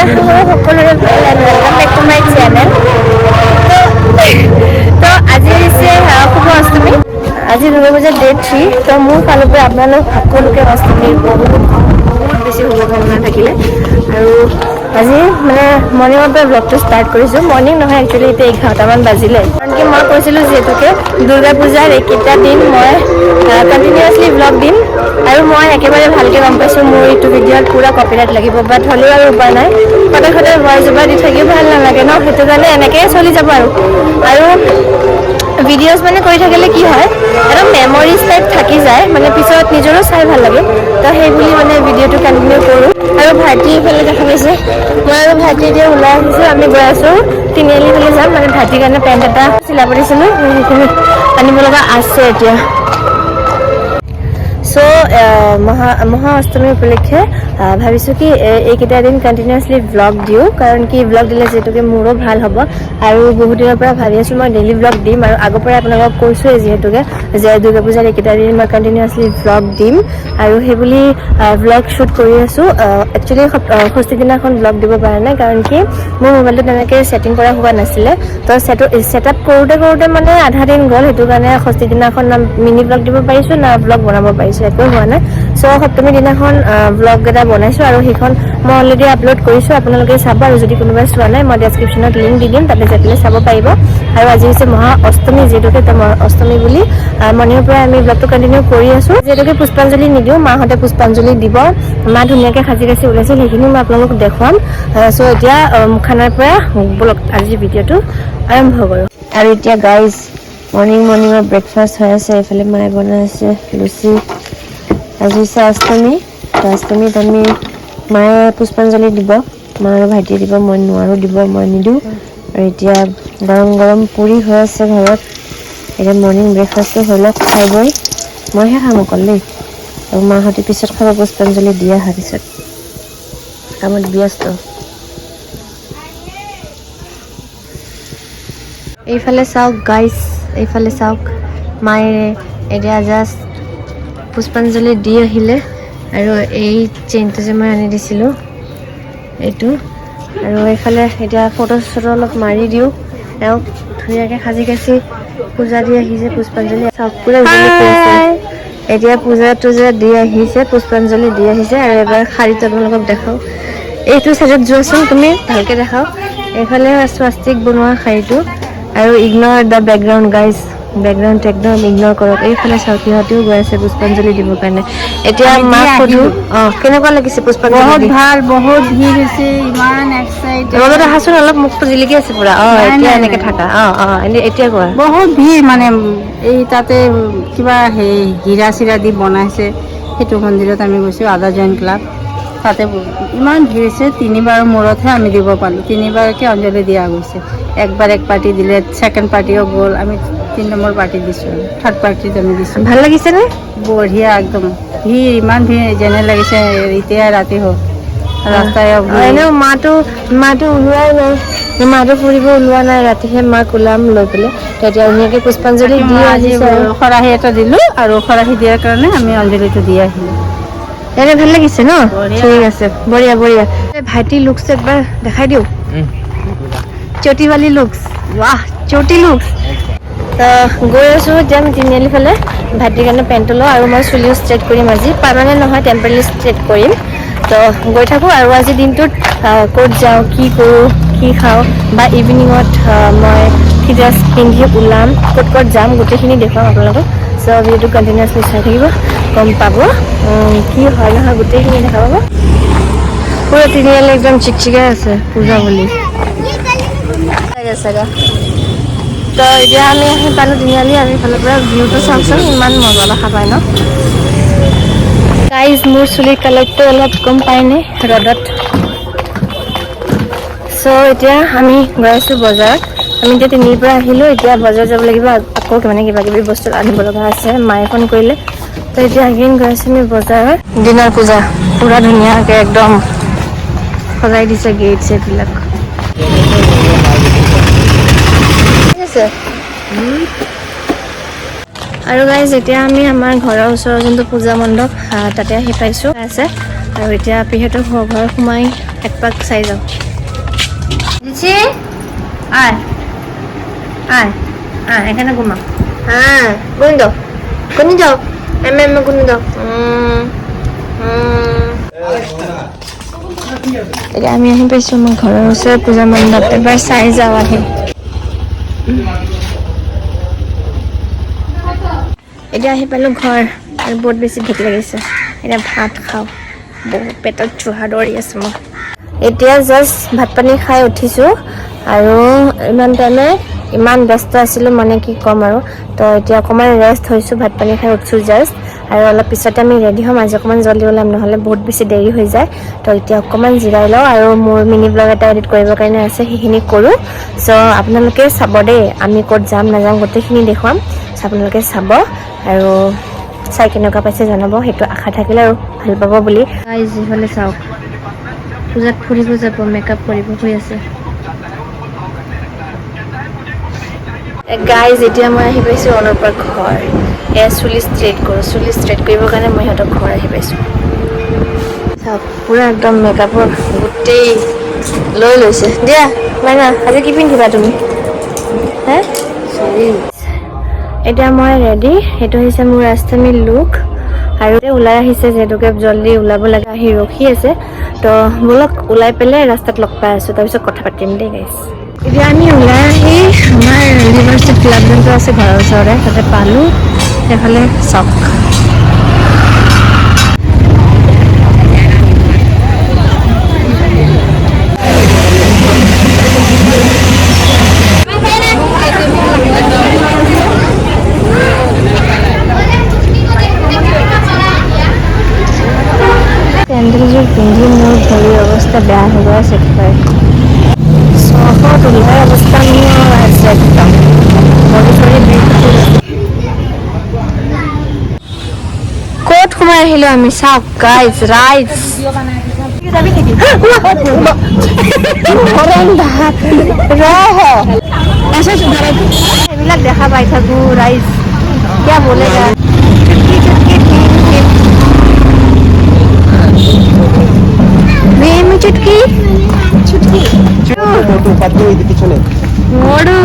সকলোৰে welcome back to my channel. তো আজি হৈছে শুভ অষ্টমী। আজি দুৰ্গা পূজাৰ ডে 3। তো মোৰ ফালৰ পৰা আপোনালোক সকলোকে অষ্টমীৰ বহুত বেছি শুভকামনা থাকিলে। আৰু আজি মানে মৰ্ণিঙৰ পৰা ব্লগটো ষ্টাৰ্ট কৰিছোঁ। মৰ্ণিং নহয়, একচুৱেলি এতিয়া 11টামান বাজিলে। কাৰণ কি মই কৈছিলোঁ যিহেতুকে দুৰ্গা পূজাৰ এইকেইটা দিন মই কণ্টিনিউৱাছলি ব্লগ দিম। আৰু মই একেবাৰে ভালকৈ গম পাইছোঁ মোৰ এইটো ভিডিঅ'ত পূৰা কপিৰাইট লাগিব, বাট হ'লেও আৰু উপায় নাই। সদায় সদায় ভইচ অভাৰ দি থাকিও ভাল নালাগে ন, সেইটো কাৰণে এনেকৈয়ে চলি যাব আৰু ভিডিঅ'জ মানে কৰি থাকিলে কি হয়, এটা মেমৰিজ টাইপ থাকি যায়, মানে পিছত নিজৰো চাই ভাল লাগে। তো সেইবুলি মানে ভিডিঅ'টো কণ্টিনিউ কৰোঁ। আৰু ভাইটি এইফালে দেখা পাইছে, মই আৰু ভাইটি এতিয়া ওলাই আহিছোঁ। আমি গৈ আছোঁ তিনিআলি ফালে যাম, মানে ভাইটিৰ কাৰণে পেণ্ট এটা চিলাব দিছিলোঁ, সেইখিনি আনিব লগা আছে এতিয়া। চ' মহা অষ্টমী উপলক্ষে ভাবিছোঁ কি এইকেইটা দিন কণ্টিনিউৱাছলি ব্লগ দিওঁ, কাৰণ কি ব্লগ দিলে যিহেতুকে মোৰো ভাল হ'ব। আৰু বহুত দিনৰ পৰা ভাবি আছোঁ মই ডেইলি ব্লগ দিম, আৰু আগৰ পৰাই আপোনালোকক কৈছোঁৱেই যিহেতুকে যে দুৰ্গা পূজাৰ এইকেইটা দিন মই কণ্টিনিউৱাছলি ব্লগ দিম। আৰু সেইবুলি ব্লগ শ্বুট কৰি আছোঁ। একচুৱেলি ষষ্ঠীৰ দিনাখন ব্লগ দিব পৰা নাই, কাৰণ কি মোৰ মোবাইলটো তেনেকৈ ছেটিং কৰা হোৱা নাছিলে। তো ছেট আপ কৰোঁতে মানে আধা দিন গ'ল, সেইটো কাৰণে ষষ্ঠীৰ দিনাখন না মিনি ব্লগ দিব পাৰিছোঁ না ব্লগ বনাব পাৰিছোঁ, একোৱে হোৱা নাই। চ' সপ্তমীৰ দিনাখন ব্লগ এটা বনাইছোঁ, আৰু সেইখন মই অলৰেডি আপলোড কৰিছোঁ। আপোনালোকে চাব, আৰু যদি কোনোবাই চোৱা নাই মই ডেছক্ৰিপশ্যনত লিংক দি দিম, তাতে যাই পেলাই চাব পাৰিব। আৰু আজি হৈছে মহা অষ্টমী, যিহেতুকে অষ্টমী বুলি মৰ্ণিঙৰ পৰা আমি ব্লগটো কণ্টিনিউ কৰি আছোঁ। যিহেতুকে পুষ্পাঞ্জলি নিদিওঁ, মাহঁতে পুষ্পাঞ্জলি দিব। মা ধুনীয়াকৈ সাজি কাচি ওলাইছে, সেইখিনিও মই আপোনালোকক দেখুৱাম। চ' এতিয়া খানাৰ পৰা ব্লগ আজিৰ ভিডিঅ'টো আৰম্ভ কৰোঁ। আৰু এতিয়া গাইজ মৰ্ণিঙৰ ব্ৰেকফাষ্ট হৈ আছে। এইফালে মায়ে বনাই আছে লুচি। আজি হৈছে অষ্টমী। অষ্টমীত আমি মায়ে পুষ্পাঞ্জলি দিব, মা আৰু ভাইটিয়ে দিব, মই নোৱাৰোঁ দিব, মই নিদিওঁ। আৰু এতিয়া গৰম গৰম পুৰি হৈ আছে ঘৰত। এতিয়া মৰ্ণিং ব্ৰেকফাষ্টটো হৈ লওক, খাই বৈ মইহে খাম অকল দেই, আৰু মাহঁতে পিছত খাব পুষ্পাঞ্জলি দি অহাৰ পিছত। কামত ব্যস্ত। এইফালে চাওক গাইজ, এইফালে চাওক, মায়ে এতিয়া জাষ্ট পুষ্পাঞ্জলি দি আহিলে। আৰু এই চেইনটো যে মই আনি দিছিলোঁ এইটো, আৰু এইফালে এতিয়া ফটো চটো অলপ মাৰি দিওঁ। তেওঁক ধুনীয়াকৈ সাজি কাচি পূজা দি আহিছে, পুষ্পাঞ্জলি চাওক পুৰা উজলি আছে। এতিয়া পূজা তূজা দি আহিছে, পুষ্পাঞ্জলি দি আহিছে। আৰু এবাৰ শাৰীটো আপোনালোকক দেখাওঁ, এইটো চাইডত যোৱাচোন তুমি, ভালকৈ দেখাওঁ। এইফালে স্বাস্তিক বনোৱা শাৰীটো, আৰু ইগনৰ দ্য বেকগ্ৰাউণ্ড গাইজ, বেকগ্ৰাউণ্ডটো একদম ইগনৰ কৰক। এইফালে চাওক সিহঁতেও গৈ আছে পুষ্পাঞ্জলি দিবৰ কাৰণে। এতিয়া মাক সোধো, কেনেকুৱা লাগিছে পুষ্পাঞ্জলি? বহুত ভাল, বহুত ভিৰ হৈছে, ইমান এক্সাইটেড। ৰ'দত আহাচোন, অলপ মুখটো জিলিকি আছে পুৰা। এতিয়া এনেকে থাকা। এতিয়া কোৱা। বহুত ভিৰ, মানে এই তাতে কিবা হীৰা চিৰা দি বনাইছে, সেইটো মন্দিৰত আমি গৈছোঁ, আদা জৈন ক্লাব। তাতে ইমান ভিৰ হৈছে, তিনিবাৰৰ মূৰতহে আমি দিব পালোঁ। তিনিবাৰকৈ অঞ্জলি দিয়া গৈছে। একবাৰ এক পাৰ্টি দিলে, ছেকেণ্ড পাৰ্টিও গ'ল, আমি 3 নম্বৰ পাৰ্টি দিছোঁ, থাৰ্ড পাৰ্টিত আমি দিছোঁ। ভাল লাগিছেনে? বঢ়িয়া একদম। ভিৰ, ইমান ভিৰ যেনে লাগিছে এতিয়া ৰাতি হ'ল। ৰাস্তাই এনেও মাটো ওলোৱাই নাই, মাটো ফুৰিব ওলোৱা নাই। ৰাতিহে মাক ওলাম লৈ পেলাই। তেতিয়া ধুনীয়াকৈ পুষ্পাঞ্জলি দি আজি আহিছে। খৰাহি এটা দিলোঁ, আৰু খৰাহি দিয়াৰ কাৰণে আমি অঞ্জলিটো দি আহিলোঁ। এনে ভাল লাগিছে ন? বঢ়িয়া। ঠিক আছে, বঢ়িয়া বঢ়িয়া। ভাইটি লুকছ একবাৰ দেখাই দিওঁ। চটি वाली লুকছ, ৱাহ চটি লুকছ। গৈ আছোঁ এতিয়া আমি তিনিআলি ফালে, ভাইটিৰ কাৰণে পেণ্টটো লওঁ। আৰু মই চুলিও ষ্ট্ৰেট কৰিম আজি, পাৰ্মানেণ্ট নহয়, টেম্পৰেৰী ষ্ট্ৰেট কৰিম। তো গৈ থাকোঁ। আৰু আজি দিনটোত ক'ত যাওঁ, কি কৰোঁ, কি খাওঁ, বা ইভিনিঙত মই কি ড্ৰেছ পিন্ধি ওলাম, ক'ত যাম, গোটেইখিনি দেখুৱাম আপোনালোকক। চ' ভিডিঅ'টো কণ্টিনিউৱাছলি চাই থাকিব, গম পাব কি হয় নহয়, গোটেইখিনি দেখা পাব। পুৰা তিনিআলি একদম চিকচিকাই আছে পূজা বুলি। তো এতিয়া আমি আহি পালোঁ তিনিআলি, আৰু ইফালৰ পৰা ভিউটো চাওকচোন, ইমান মজা দেখা পায় ন গাইজ। মোৰ চুলিৰ কালাৰটো অলপ গম পায়নে ৰ'দত। চ' এতিয়া আমি গৈ আছোঁ বজাৰত। আমি এতিয়া তিনিৰ পৰা আহিলোঁ, এতিয়া বজাৰ যাব লাগিব। আকৌ মানে কিবা কিবি বস্তু আনিব লগা আছে, মায়ে ফোন কৰিলে। তো এতিয়া আগেইন গৈ আছোঁ আমি বজাৰত। দিনৰ পূজা পুৰা ধুনীয়াকৈ একদম সজাই দিছে গেট ছেটবিলাক। আৰু গাইজ এতিয়া আমি আমাৰ ঘৰৰ ওচৰৰ যোনটো পূজা মণ্ডপ, তাতে আহি পাইছোঁ। আৰু এতিয়া পিহঁতৰ ঘৰ সোমাই একপাক চাই যাওঁ। দিছি আয় আয় আয় এখানে ঘুমা। হ্যাঁ কোন যাও এমে কোন যাও। এতিয়া আমি আহি পাইছোঁ আমাৰ ঘৰৰ ওচৰৰ পূজা মণ্ডপ। এবাৰ চাই যাওঁ আহি। এতিয়া আহি পালোঁ ঘৰ আৰু বহুত বেছি ভোক লাগিছে। এতিয়া ভাত খাওঁ, বহুত পেটত চুহা দৌৰি আছোঁ মই। এতিয়া জাষ্ট ভাত পানী খাই উঠিছোঁ আৰু ইমান টাইমে ইমান ব্যস্ত আছিলোঁ মানে কি ক'ম আৰু। তো এতিয়া অকণমান ৰেষ্ট হৈছোঁ, ভাত পানী খাই উঠিছোঁ জাষ্ট। আৰু অলপ পিছতে আমি ৰেডি হ'ম, আজি অকণমান জল্দি ওলাম নহ'লে বহুত বেছি দেৰি হৈ যায়। তো এতিয়া অকণমান জিৰাই লওঁ আৰু মোৰ মিনি ব্লগ এটা এডিট কৰিবৰ কাৰণে আছে, সেইখিনি কৰোঁ। চ' আপোনালোকে চাব দেই, আমি ক'ত যাম নাযাম গোটেইখিনি দেখুৱাম। চ' আপোনালোকে চাব আৰু চাই কেনেকুৱা পাইছে জনাব, সেইটো আশা থাকিলে আৰু ভাল পাব বুলি। যিফালে চাওক পূজাত ফুৰিব যাব, মেকআপ কৰিব হৈ আছে। গাইজ এতিয়া মই আহি পাইছোঁ অনুপৰ ঘৰ। এয়া চুলি ষ্ট্ৰেইট কৰোঁ, চুলি ষ্ট্ৰেইট কৰিবৰ কাৰণে মই সিহঁতৰ ঘৰ আহি পাইছোঁ। চাওক পুৰা একদম মেকআপৰ গোটেই লৈ লৈছে। দিয়া মাইনা আজি কি পিন্ধিবা তুমি? হে এতিয়া মই ৰেডি, সেইটো হৈছে মোৰ ৰাজস্থানী লুক। আৰু ওলাই আহিছে যিহেতুকে জল্দি ওলাব লাগে, আহি ৰখি আছে। তো বলক ওলাই পেলাই ৰাস্তাত লগ পাই আছোঁ, তাৰপিছত কথা পাতিম দেই গাইজ। এতিয়া আমি ওলাই আহি আমাৰ ইউনিভাৰ্চিটি ক্লাব যোনটো আছে ঘৰৰ ওচৰতে তাতে পালোঁ। সেইফালে চাওক চেণ্ডেলযোৰ পিন্ধি মোৰ ভৰিৰ অৱস্থা বেয়া হৈ গৈ আছে একেবাৰে। চখত ওলাই অৱস্থা মোৰ আছে একদম ভৰি চৰি বিষ। ক'ত সোমাই আহিলোঁ আমি, চাওক গাইজ ৰাইজ। এইবিলাক দেখা পাই থাকোঁ ৰাইজ, কিয় বলেগা চুটকি মোড়ু